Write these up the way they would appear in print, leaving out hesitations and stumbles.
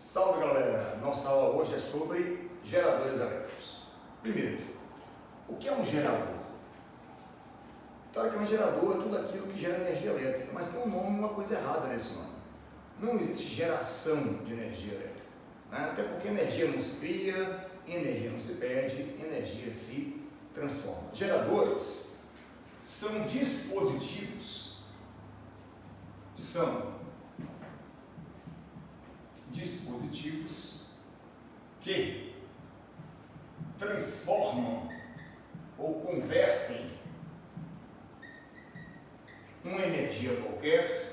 Salve galera! Nossa aula hoje é sobre geradores elétricos. Primeiro, o que é um gerador? Teoricamente, gerador é tudo aquilo que gera energia elétrica, mas tem um nome, uma coisa errada nesse nome. Não existe geração de energia elétrica, né? Até porque energia não se cria, energia não se perde, energia se transforma. Geradores são dispositivos, que transformam ou convertem uma energia qualquer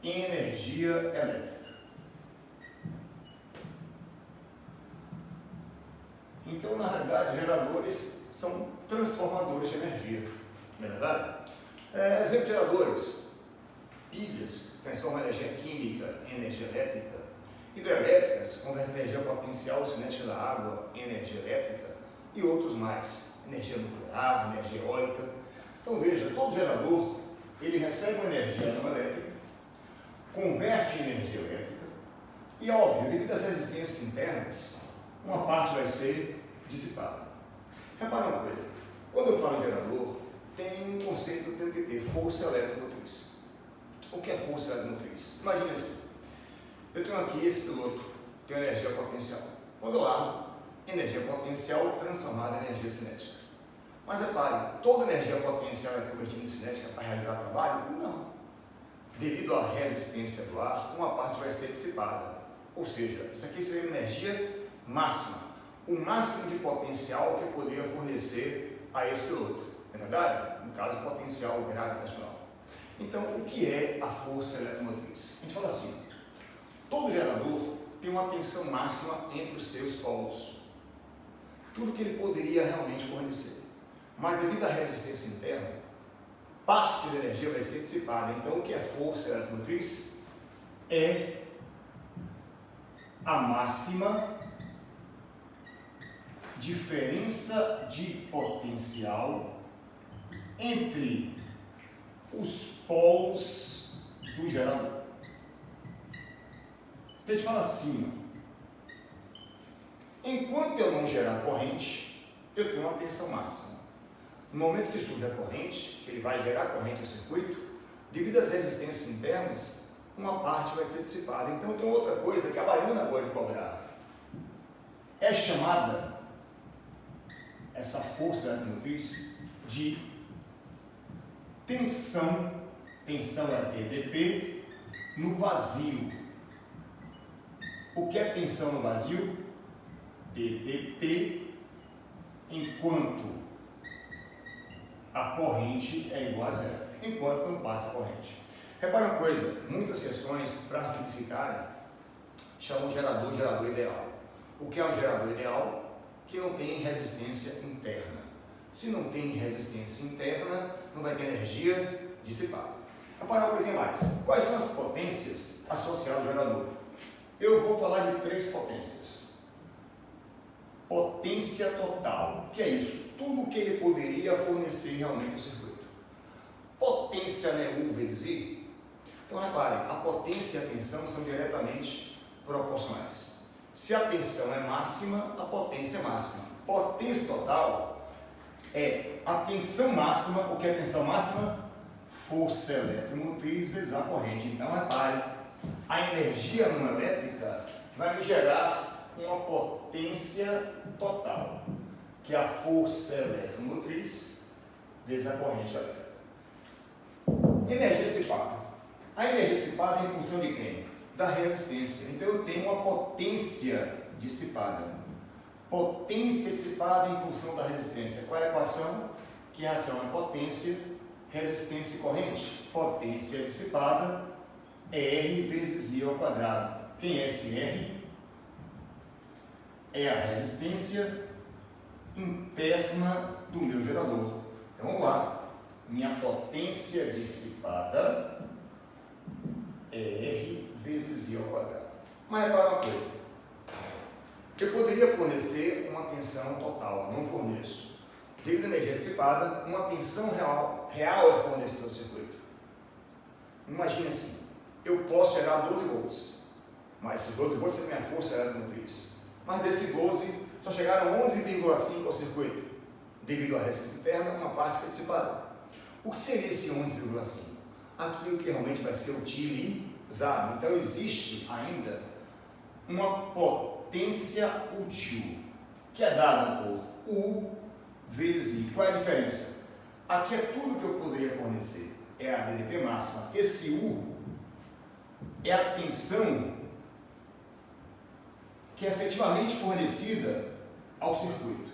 em energia elétrica. Então, na realidade, geradores são transformadores de energia, não é verdade? Exemplo de geradores: pilhas, que transformam energia química em energia elétrica; hidrelétricas, convertem energia potencial cinética da água em energia elétrica; e outros mais, energia nuclear, energia eólica. Então veja, todo gerador, ele recebe uma energia não elétrica, converte em energia elétrica, e óbvio, devido às resistências internas, uma parte vai ser dissipada. Repara uma coisa, quando eu falo em gerador, tem um conceito que eu tenho que ter: força eletromotriz. O que é força eletromotriz? Imagine assim, eu tenho aqui esse piloto, tem energia potencial. Quando eu largo, energia potencial transformada em energia cinética. Mas repare, toda energia potencial é convertida em cinética para realizar trabalho? Não. Devido à resistência do ar, uma parte vai ser dissipada. Ou seja, isso aqui seria energia máxima, o máximo de potencial que eu poderia fornecer a esse piloto. Não é verdade? No caso, potencial gravitacional. Então, o que é a força eletromotriz? A gente fala assim: todo gerador tem uma tensão máxima entre os seus polos, tudo que ele poderia realmente fornecer. Mas devido à resistência interna, parte da energia vai ser dissipada. Então, o que é força eletromotriz? É a máxima diferença de potencial entre os polos do gerador. Então a gente fala assim: enquanto eu não gerar corrente, eu tenho uma tensão máxima. No momento que surge a corrente, que ele vai gerar corrente no circuito, devido às resistências internas, uma parte vai ser dissipada. Então tem outra coisa que a Baiana agora de cobrar. É chamada essa força eletromotriz de tensão é TDP, no vazio. O que é tensão no vazio? TDP, enquanto a corrente é igual a zero, enquanto não passa a corrente. Repara uma coisa, muitas questões, para simplificarem, chamam de gerador ideal. O que é um gerador ideal? Que não tem resistência interna. Se não tem resistência interna, não vai ter energia dissipada. Repara uma coisinha mais: quais são as potências associadas ao gerador? Eu vou falar de 3 potências. Potência total, que é isso? Tudo que ele poderia fornecer realmente ao circuito. Potência, né? U vezes I. Então repare, a potência e a tensão são diretamente proporcionais. Se a tensão é máxima, a potência é máxima. Potência total é a tensão máxima. O que é a tensão máxima? Força eletromotriz vezes a corrente. Então repare, a energia não elétrica vai me gerar uma potência total, que é a força eletromotriz vezes a corrente elétrica. Energia dissipada. A energia dissipada é em função de quem? Da resistência. Então eu tenho uma potência dissipada. Potência dissipada em função da resistência. Qual é a equação que relaciona potência, resistência e corrente? Potência dissipada é R vezes I ao quadrado. Quem é esse R? É a resistência interna do meu gerador. Então vamos lá. Minha potência dissipada é R vezes I ao quadrado. Mas repara uma coisa: eu poderia fornecer uma tensão total, não forneço. devido à energia dissipada, uma tensão real é fornecida ao circuito. Imagine assim, eu posso gerar 12 volts, mas esses 12 volts é minha força eletromotriz. Mas desse 12, só chegaram 11,5 ao circuito. Devido à resistência interna, uma parte foi dissipada. O que seria esse 11,5? Aquilo que realmente vai ser utilizado. Então, existe ainda uma potência útil, que é dada por U vezes I. Qual é a diferença? Aqui é tudo que eu poderia fornecer. É a DDP máxima. Esse U é a tensão que é efetivamente fornecida ao circuito.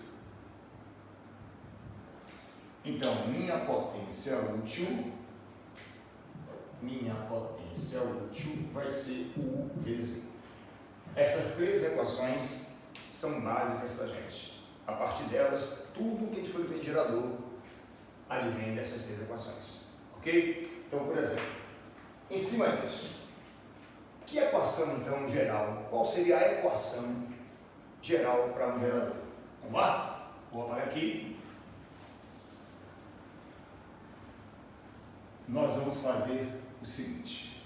Então, minha potência útil vai ser U vezes I. Essas três equações são básicas para a gente. A partir delas, tudo que foi feito de gerador advém dessas três equações. Ok? Então, por exemplo, em cima disso, que equação, então, geral? Qual seria a equação geral para um gerador? Vamos lá? Vou apagar aqui. Nós vamos fazer o seguinte.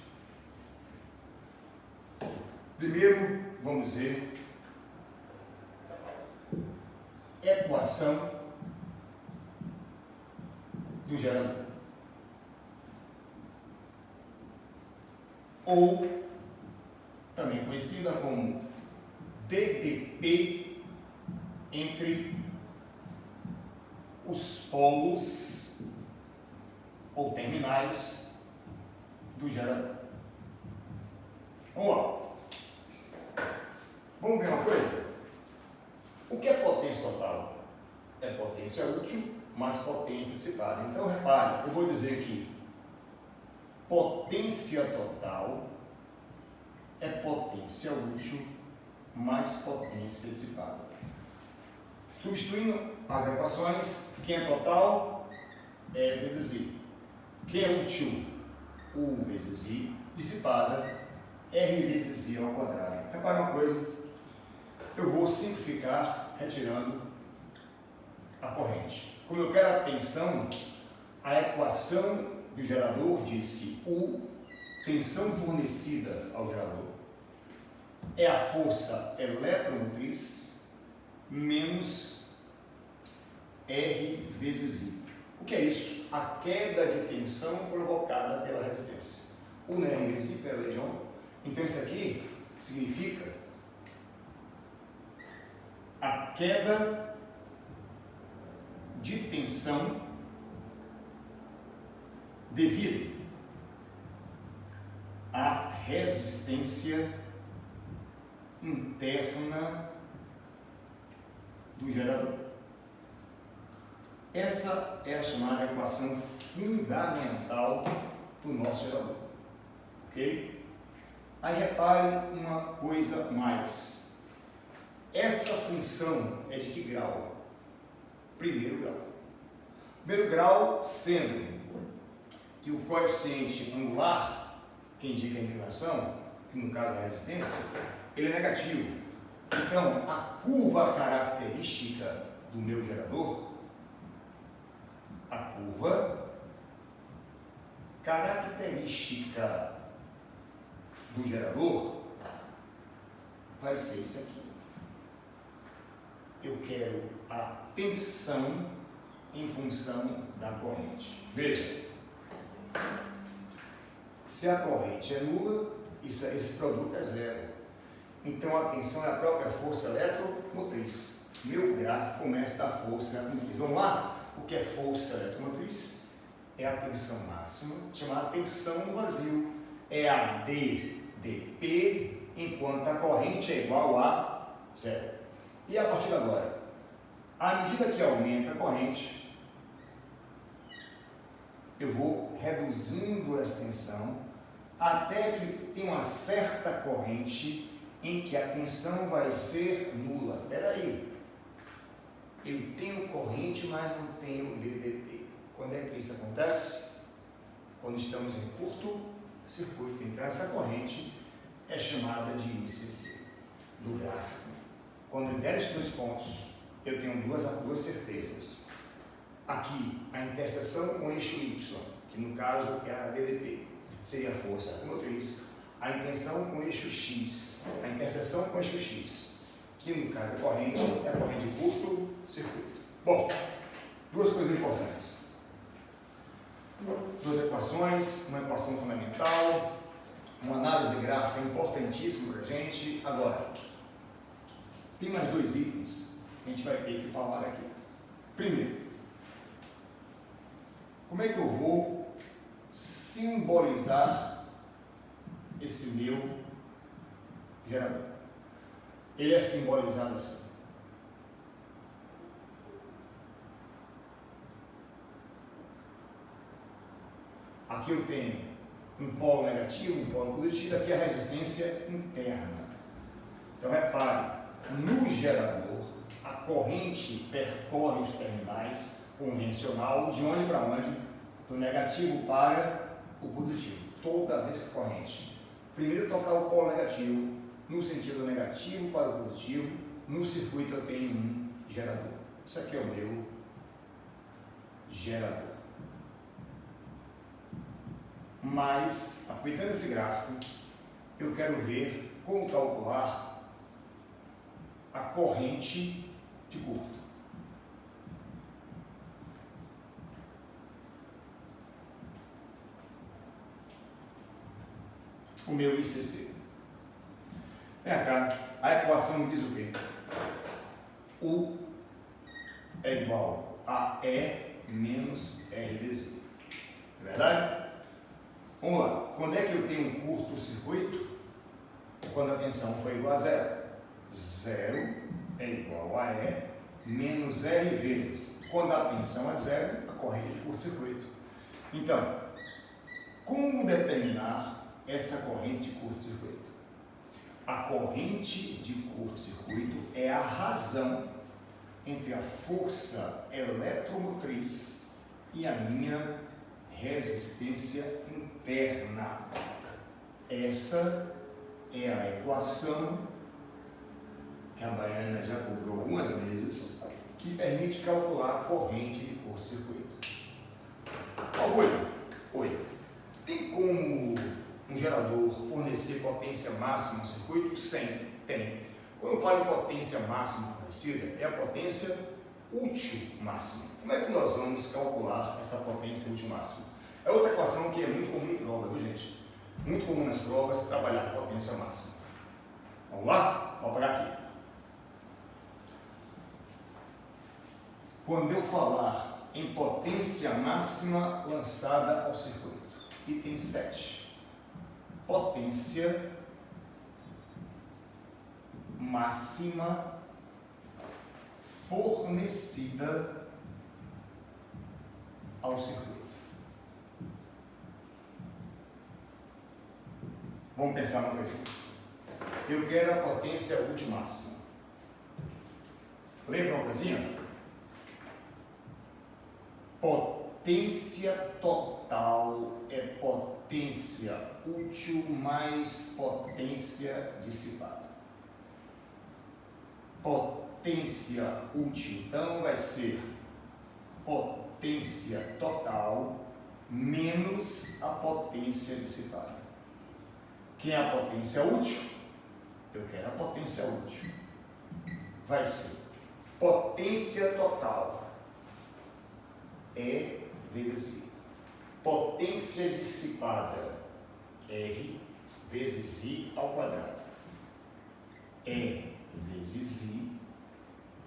Primeiro, vamos ver equação do gerador. Ou também conhecida como DDP entre os polos ou terminais do gerador. Vamos lá. Vamos ver uma coisa? O que é potência total? É potência útil mais potência dissipada. Então, repare, eu vou dizer aqui, potência total é potência útil mais potência dissipada. Substituindo as equações, quem é total é vezes I. Quem é útil? U vezes I. Dissipada, R vezes I ao quadrado. Repare uma coisa, eu vou simplificar retirando a corrente. Como eu quero a tensão, a equação do gerador diz que U, tensão fornecida ao gerador, é a força eletromotriz menos R vezes I. O que é isso? A queda de tensão provocada pela resistência. U na R vezes I pela lei de Ohm. Então isso aqui significa a queda de tensão devido à resistência interna do gerador. Essa é a chamada equação fundamental do nosso gerador. Ok? Aí repare uma coisa mais. Essa função é de que grau? Primeiro grau. Primeiro grau sendo que o coeficiente angular, que indica a inclinação, que no caso é a resistência, ele é negativo. Então, a curva característica do meu gerador, a curva característica do gerador vai ser isso aqui. Eu quero a tensão em função da corrente. Veja, se a corrente é nula, esse produto é zero. Então a tensão é a própria força eletromotriz. Meu gráfico começa da força eletromotriz. Vamos lá? O que é força eletromotriz? É a tensão máxima, chamada tensão no vazio. É a DDP, enquanto a corrente é igual a zero. E a partir de agora? À medida que aumenta a corrente, eu vou reduzindo essa tensão até que tem uma certa corrente em que a tensão vai ser nula. Espera aí, eu tenho corrente, mas não tenho DDP. Quando é que isso acontece? Quando estamos em curto-circuito. Então essa corrente é chamada de ICC do gráfico. Quando eu der estes dois pontos, eu tenho duas certezas. aqui a interseção com o eixo Y, que no caso é a BDP, seria a força automotriz, a intenção com o eixo X, a interseção com o eixo X, que no caso é corrente curto-circuito. Bom, duas coisas importantes. Duas equações, uma equação fundamental, uma análise gráfica importantíssima para a gente. Agora, tem mais dois itens que a gente vai ter que falar aqui. Primeiro, como é que eu vou simbolizar esse meu gerador? Ele é simbolizado assim. Aqui eu tenho um polo negativo, um polo positivo, aqui é a resistência interna. Então repare, no gerador, a corrente percorre os terminais convencional de onde para onde? Do negativo para o positivo. Toda vez que a corrente primeiro tocar o polo negativo, no sentido negativo para o positivo, no circuito eu tenho um gerador. Isso aqui é o meu gerador. Mas, aproveitando esse gráfico, eu quero ver como calcular a corrente de curto. O meu ICC. Vem cá, a equação diz o quê? U é igual a E menos R vezes I. É verdade? Vamos lá. Quando é que eu tenho um curto-circuito? Quando a tensão for igual a zero. Zero é igual a E menos R vezes. Quando a tensão é zero, a corrente de curto-circuito. Então, como determinar essa corrente de curto-circuito? A corrente de curto-circuito é a razão entre a força eletromotriz e a minha resistência interna. Essa é a equação que a Baiana já cobrou algumas vezes, que permite calcular a corrente de curto-circuito. Oi. Tem como um gerador fornecer potência máxima no circuito? Sim, tem. Quando eu falo em potência máxima fornecida, é a potência útil máxima. Como é que nós vamos calcular essa potência útil máxima? É outra equação que é muito comum em prova, viu gente? Muito comum nas provas trabalhar com potência máxima. Vamos lá? Vamos pegar aqui. Quando eu falar em potência máxima lançada ao circuito, item 7. Potência máxima fornecida ao circuito. Vamos pensar uma coisinha. Eu quero a potência útil máxima. Lembra uma coisinha? Potência total é potência útil mais potência dissipada. Potência útil, então, vai ser potência total menos a potência dissipada. Quem é a potência útil? Eu quero a potência útil. Vai ser potência total E vezes I. Potência dissipada, R vezes I ao quadrado. E vezes I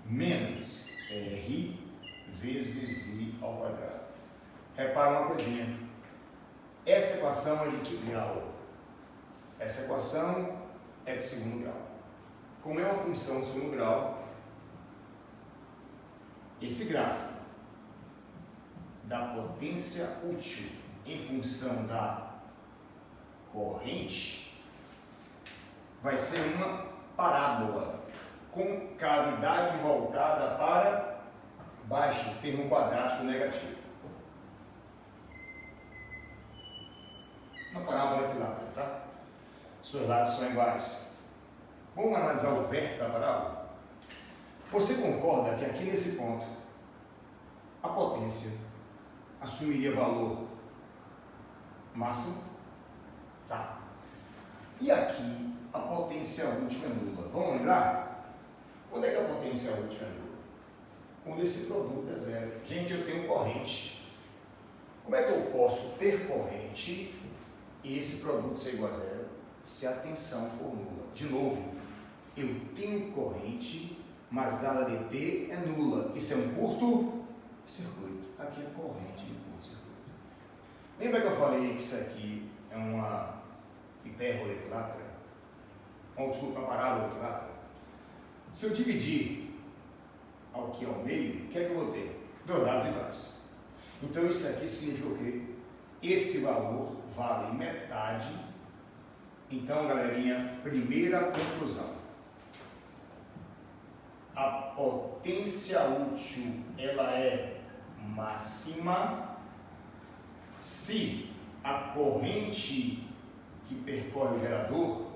menos R vezes I ao quadrado. Repara uma coisinha. Essa equação é de que grau? Essa equação é de segundo grau. Como é uma função de segundo grau, esse gráfico da potência útil em função da corrente vai ser uma parábola com cavidade voltada para baixo, termo quadrático negativo. Uma parábola equilátera, tá? Seus lados são iguais. Vamos analisar o vértice da parábola? Você concorda que aqui nesse ponto a potência assumiria valor máximo, tá? E aqui a potência útil é nula. Vamos lembrar? Quando é que a potência útil é nula? Quando esse produto é zero. Gente, eu tenho corrente. Como é que eu posso ter corrente e esse produto ser igual a zero se a tensão for nula? De novo, eu tenho corrente, mas a área dt é nula. Isso é um curto-circuito. Aqui é corrente de curto-circuito. Lembra que eu falei que isso aqui é uma hipérbole equilátera? Desculpa, uma parábola equilátera? Se eu dividir aqui ao meio, o que é que eu vou ter? Dois lados iguais. Então isso aqui significa o quê? Esse valor vale metade. Então, galerinha, primeira conclusão. A potência útil, ela é máxima se a corrente que percorre o gerador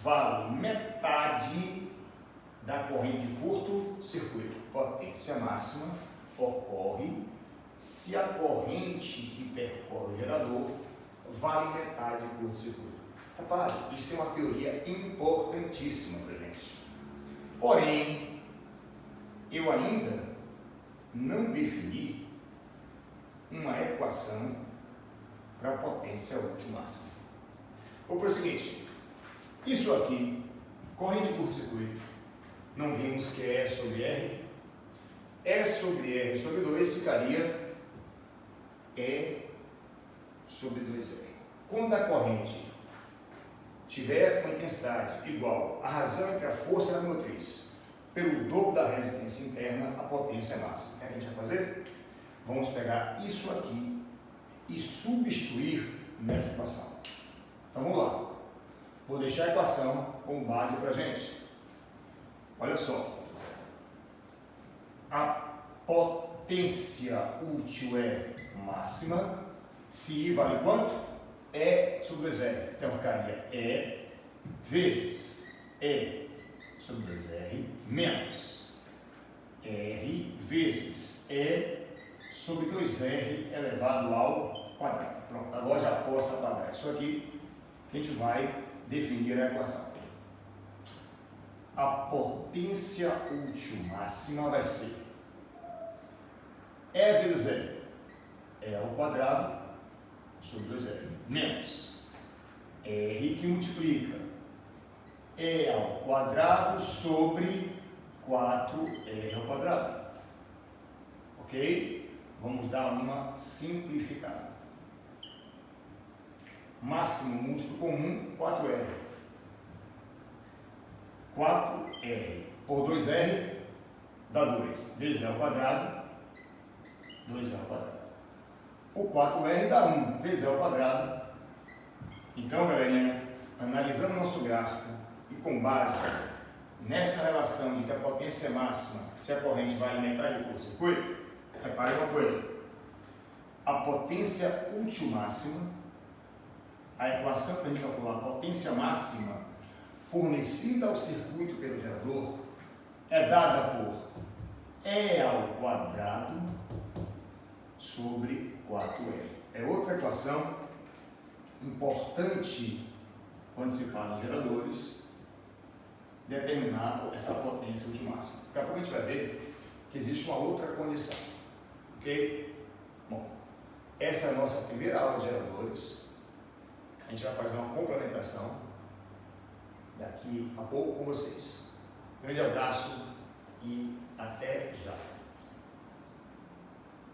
vale metade da corrente de curto-circuito. Potência máxima ocorre se a corrente que percorre o gerador vale metade de curto-circuito. Repare, isso é uma teoria importantíssima para a gente. Porém, eu ainda não defini uma equação para a potência útil máxima. Vou fazer o seguinte, isso aqui, corrente de curto-circuito, não vimos que é E sobre R. E sobre R sobre 2 ficaria E sobre 2R. Quando a corrente tiver uma intensidade igual à razão entre a força da motriz pelo dobro da resistência interna, a potência é máxima. O que a gente vai fazer? Vamos pegar isso aqui e substituir nessa equação. Então vamos lá. Vou deixar a equação como base para a gente. Olha só. A potência útil é máxima se I vale quanto? E sobre 2R. Então ficaria E vezes E sobre 2R menos R vezes E sobre 2R elevado ao quadrado. Pronto, agora já posso apagar isso aqui, que a gente vai definir a equação. A potência útil máxima vai ser E vezes E ao quadrado sobre 2R menos R que multiplica E ao quadrado sobre 4R ao quadrado. Ok? Vamos dar uma simplificada. Máximo múltiplo comum, 4R. 4R por 2R dá 2. Vezes E ao quadrado, 2R ao quadrado. O 4R dá 1, vezes E ao quadrado. Então, galerinha, analisando nosso gráfico e com base nessa relação de que a potência é máxima se a corrente vai alimentar o curto-circuito, repare uma coisa. A potência útil máxima, a equação para a gente calcular a potência máxima fornecida ao circuito pelo gerador é dada por E ao quadrado sobre 4R. É outra equação importante quando se fala em geradores, determinar essa potência útil máxima. Daqui a pouco a gente vai ver que existe uma outra condição. Ok? Bom, essa é a nossa primeira aula de geradores. A gente vai fazer uma complementação daqui a pouco com vocês. Grande abraço e até já!